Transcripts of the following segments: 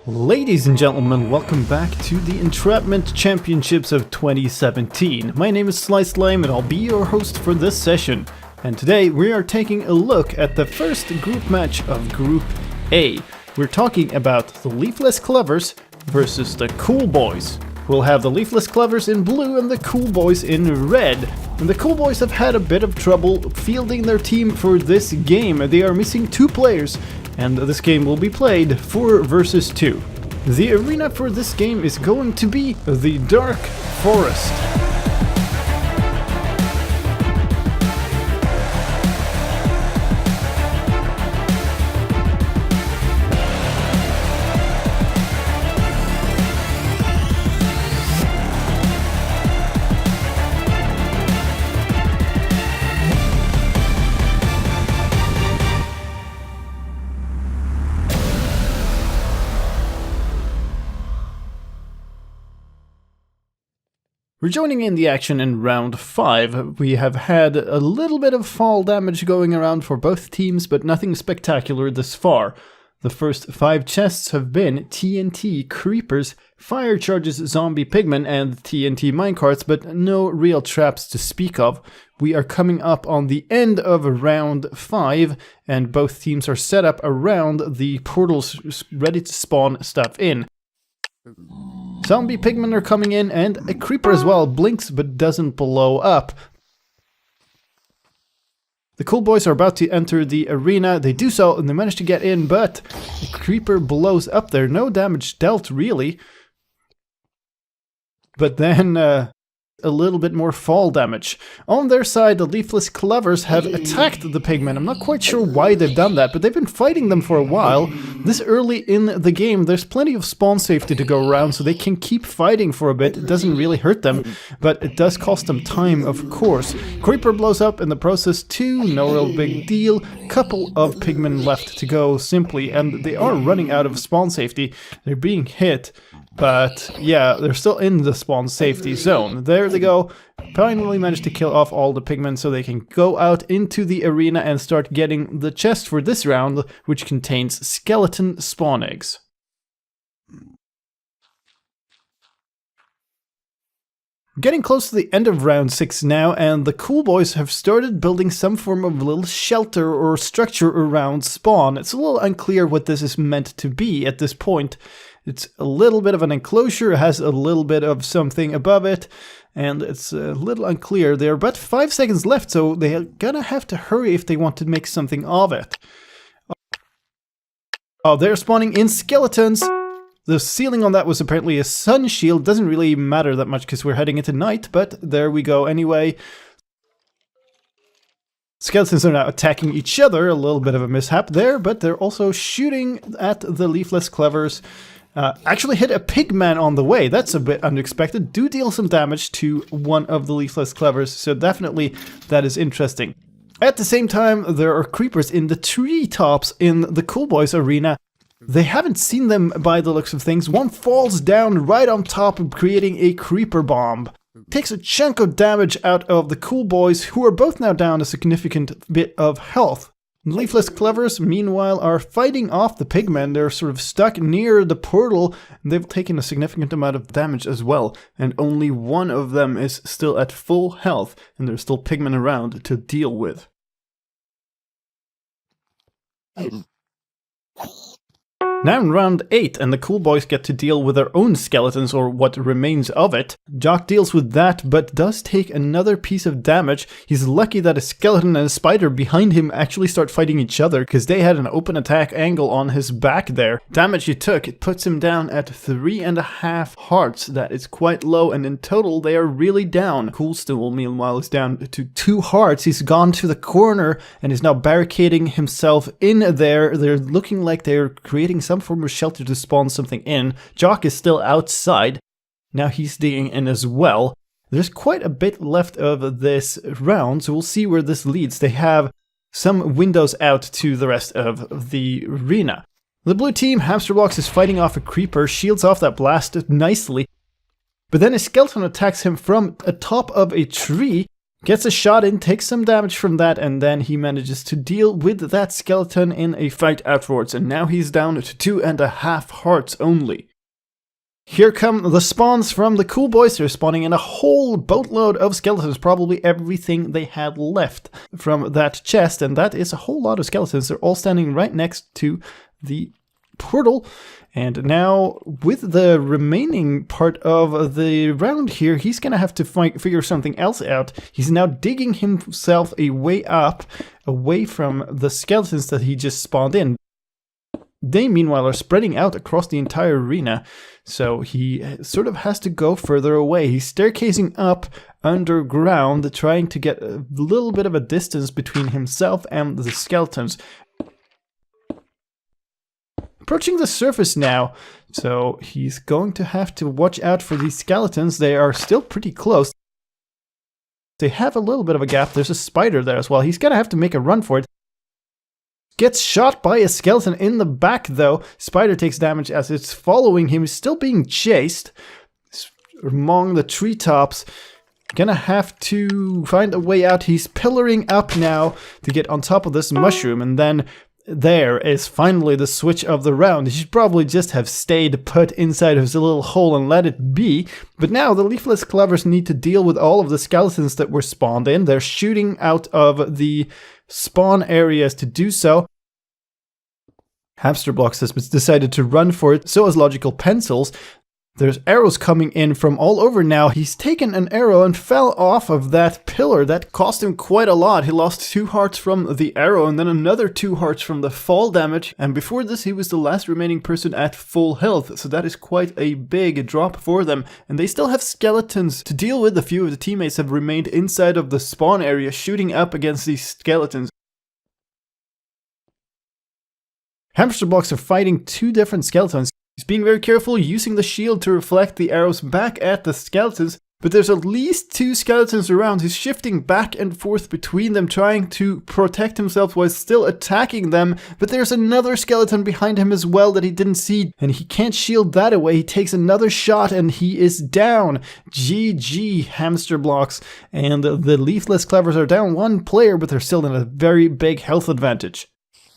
Ladies and gentlemen, welcome back to the Entrapment Championships of 2017. My name is slicedlime and I'll be your host for this session. And today we are taking a look at the first group match of Group A. We're talking about the Leafless Clovers versus the Cool Boys. We'll have the Leafless Clovers in blue and the Cool Boys in red. And the Cool Boys have had a bit of trouble fielding their team for this game. They are missing 2 players, and this game will be played 4 versus 2. The arena for this game is going to be the Dark Forest. We're joining in the action in round 5. We have had a little bit of fall damage going around for both teams, but nothing spectacular this far. The first 5 chests have been TNT, Creepers, Fire Charges, Zombie Pigmen, and TNT Minecarts, but no real traps to speak of. We are coming up on the end of round 5, and both teams are set up around the portals ready to spawn stuff in. Zombie Pigmen are coming in, and a Creeper as well, blinks but doesn't blow up. The Cool Boys are about to enter the arena. They do so, and they manage to get in, but the Creeper blows up there. No damage dealt, really. But then, a little bit more fall damage. On their side, the Leafless Clovers have attacked the Pigmen. I'm not quite sure why they've done that, but they've been fighting them for a while. This early in the game, there's plenty of spawn safety to go around, so they can keep fighting for a bit. It doesn't really hurt them, but it does cost them time, of course. Creeper blows up in the process too, no real big deal. Couple of Pigmen left to go, simply, and they are running out of spawn safety. They're being hit. But yeah, they're still in the spawn safety zone. There they go. Finally managed to kill off all the pigmen so they can go out into the arena and start getting the chest for this round, which contains skeleton spawn eggs. Getting close to the end of round 6 now, and the Cool Boys have started building some form of little shelter or structure around spawn. It's a little unclear what this is meant to be at this point. It's a little bit of an enclosure, it has a little bit of something above it, and it's a little unclear. There are about 5 seconds left, so they're gonna have to hurry if they want to make something of it. Oh, they're spawning in skeletons! The ceiling on that was apparently a sun shield. Doesn't really matter that much because we're heading into night, but there we go anyway. Skeletons are now attacking each other, a little bit of a mishap there, but they're also shooting at the Leafless Clovers. Actually hit a pigman on the way. That's a bit unexpected. Do deal some damage to one of the Leafless Clovers, so definitely that is interesting. At the same time, there are creepers in the treetops in the Cool Boys arena. They haven't seen them by the looks of things. One falls down right on top, creating a creeper bomb. Takes a chunk of damage out of the Cool Boys, who are both now down a significant bit of health. Leafless Clovers, meanwhile, are fighting off the pigmen. They're sort of stuck near the portal. They've taken a significant amount of damage as well, and only one of them is still at full health, and there's still pigmen around to deal with. Now in round 8, and the Cool Boys get to deal with their own skeletons, or what remains of it. Jock deals with that, but does take another piece of damage. He's lucky that a skeleton and a spider behind him actually start fighting each other, because they had an open attack angle on his back there. Damage he took, it puts him down at 3.5 hearts. That is quite low, and in total they are really down. Coolstool, meanwhile, is down to 2 hearts. He's gone to the corner, and is now barricading himself in there. They're looking like they're creating some form of shelter to spawn something in. Jock is still outside. Now he's digging in as well. There's quite a bit left of this round, so we'll see where this leads. They have some windows out to the rest of the arena. The blue team, Hamsterbox, is fighting off a creeper, shields off that blast nicely. But then a skeleton attacks him from atop of a tree, Gets a shot in, takes some damage from that, and then he manages to deal with that skeleton in a fight afterwards, and now he's down to 2.5 hearts only. Here come the spawns from the cool boys. They're spawning in a whole boatload of skeletons, probably everything they had left from that chest, and that is a whole lot of skeletons. They're all standing right next to the portal. And now, with the remaining part of the round here, he's gonna have to figure something else out. He's now digging himself a way up, away from the skeletons that he just spawned in. They, meanwhile, are spreading out across the entire arena, so he sort of has to go further away. He's staircasing up underground, trying to get a little bit of a distance between himself and the skeletons. Approaching the surface now, so he's going to have to watch out for these skeletons. They are still pretty close. They have a little bit of a gap. There's a spider there as well. He's gonna have to make a run for it. Gets shot by a skeleton in the back though. Spider takes damage as it's following him. He's still being chased among the treetops. Gonna have to find a way out. He's pillaring up now to get on top of this mushroom, and then there is finally the switch of the round. He should probably just have stayed put inside his little hole and let it be. But now the Leafless Clovers need to deal with all of the skeletons that were spawned in. They're shooting out of the spawn areas to do so. Hamsterblocks has decided to run for it, so has Logical Pencils. There's arrows coming in from all over now. He's taken an arrow and fell off of that pillar. That cost him quite a lot. He lost 2 hearts from the arrow and then another 2 hearts from the fall damage. And before this, he was the last remaining person at full health. So that is quite a big drop for them. And they still have skeletons to deal with. A few of the teammates have remained inside of the spawn area, shooting up against these skeletons. Hamsterblocks are fighting 2 different skeletons. He's being very careful, using the shield to reflect the arrows back at the skeletons, but there's at least 2 skeletons around. He's shifting back and forth between them, trying to protect himself while still attacking them, but there's another skeleton behind him as well that he didn't see, and he can't shield that away. He takes another shot and he is down. GG, Hamsterblocks, and the Leafless Clovers are down 1 player, but they're still in a very big health advantage.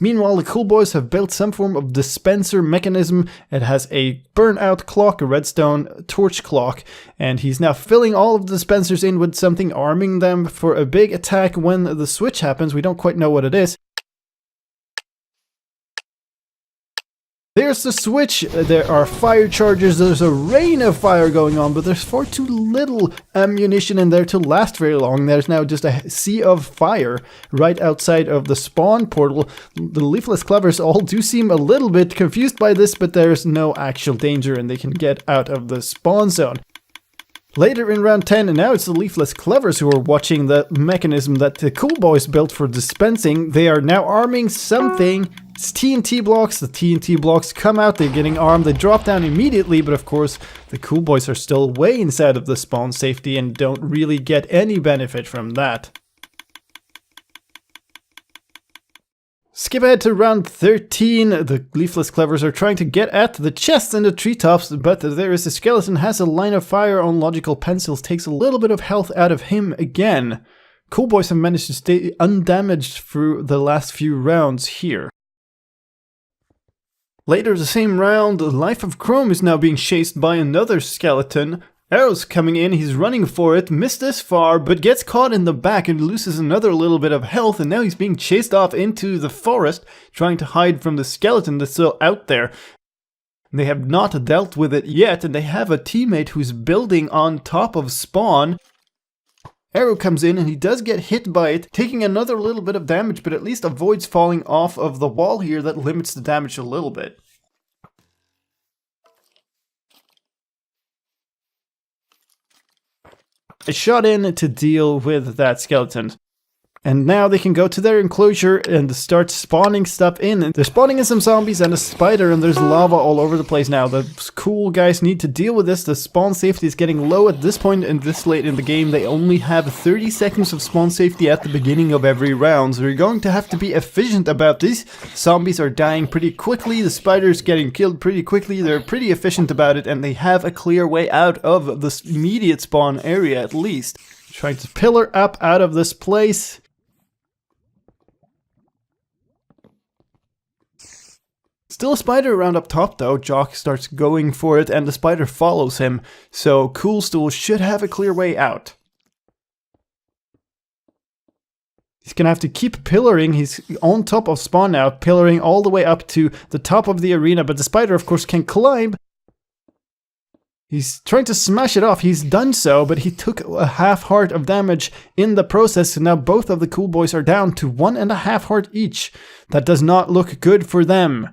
Meanwhile, the cool boys have built some form of dispenser mechanism. It has a burnout clock, a redstone torch clock, and he's now filling all of the dispensers in with something, arming them for a big attack when the switch happens. We don't quite know what it is. There's the switch. There are fire charges. There's a rain of fire going on, but there's far too little ammunition in there to last very long. There's now just a sea of fire right outside of the spawn portal. The Leafless Clovers all do seem a little bit confused by this, but there's no actual danger and they can get out of the spawn zone. Later in round 10, and now it's the Leafless Clovers who are watching the mechanism that the cool boys built for dispensing. They are now arming something. It's TNT blocks. The TNT blocks come out, they're getting armed, they drop down immediately, but of course the cool boys are still way inside of the spawn safety and don't really get any benefit from that. Skip ahead to round 13. The Leafless Clovers are trying to get at the chests in the treetops, but there is a skeleton, has a line of fire on Logical Pencils, takes a little bit of health out of him again. Cool boys have managed to stay undamaged through the last few rounds here. Later the same round, Life of Chrome is now being chased by another skeleton. Arrows coming in, he's running for it, missed this far, but gets caught in the back and loses another little bit of health, and now he's being chased off into the forest, trying to hide from the skeleton that's still out there. They have not dealt with it yet, and they have a teammate who's building on top of spawn. Arrow comes in and he does get hit by it, taking another little bit of damage, but at least avoids falling off of the wall here. That limits the damage a little bit. A shot in to deal with that skeleton. And now they can go to their enclosure and start spawning stuff in. They're spawning in some zombies and a spider, and there's lava all over the place now. The cool guys need to deal with this. The spawn safety is getting low at this point and this late in the game. They only have 30 seconds of spawn safety at the beginning of every round. So you're going to have to be efficient about this. Zombies are dying pretty quickly. The spider's getting killed pretty quickly. They're pretty efficient about it, and they have a clear way out of the immediate spawn area at least. Trying to pillar up out of this place. Still a spider around up top though. Jock starts going for it and the spider follows him. So Coolstool should have a clear way out. He's gonna have to keep pillaring. He's on top of spawn now, pillaring all the way up to the top of the arena, but the spider of course can climb. He's trying to smash it off. He's done so, but he took a half heart of damage in the process. So now both of the cool boys are down to 1.5 heart each. That does not look good for them.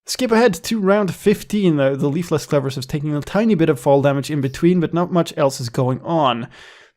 Skip ahead to round 15. The Leafless Clovers have taken a tiny bit of fall damage in between, but not much else is going on.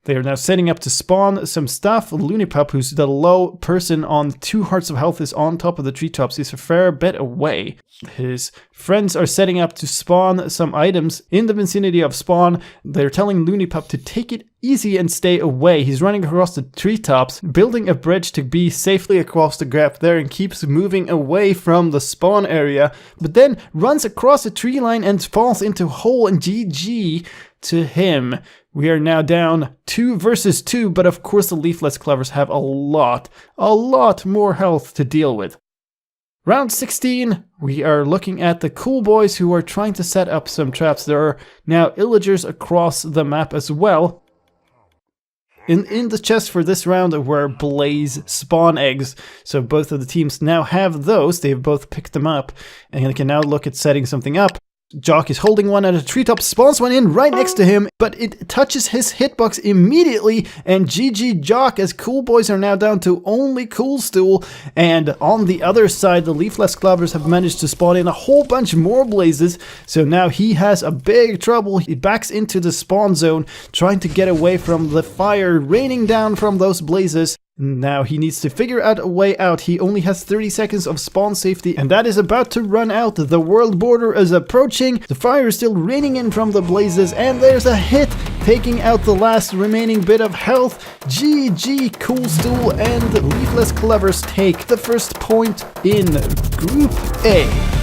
They are now setting up to spawn some stuff. Loonipup, who's the low person on 2 hearts of health, is on top of the treetops. He's a fair bit away. His friends are setting up to spawn some items in the vicinity of spawn. They're telling Loonipup to take it easy and stay away. He's running across the treetops, building a bridge to be safely across the gap there, and keeps moving away from the spawn area, but then runs across a tree line and falls into a hole, and GG to him. We are now down 2 versus 2, but of course the Leafless Clovers have a lot more health to deal with. Round 16, we are looking at the cool boys who are trying to set up some traps. There are now illagers across the map as well. In the chest for this round were blaze spawn eggs, so both of the teams now have those. They've both picked them up, and they can now look at setting something up. Jock is holding one at a treetop, spawns one in right next to him, but it touches his hitbox immediately, and GG Jock, as cool boys are now down to only Coolstool. And on the other side, the Leafless Clovers have managed to spawn in a whole bunch more blazes, so now he has a big trouble. He backs into the spawn zone, trying to get away from the fire raining down from those blazes. Now he needs to figure out a way out. He only has 30 seconds of spawn safety, and that is about to run out. The world border is approaching. The fire is still raining in from the blazes, and there's a hit, taking out the last remaining bit of health. GG Coolstool and Leafless Clovers take the first point in Group A.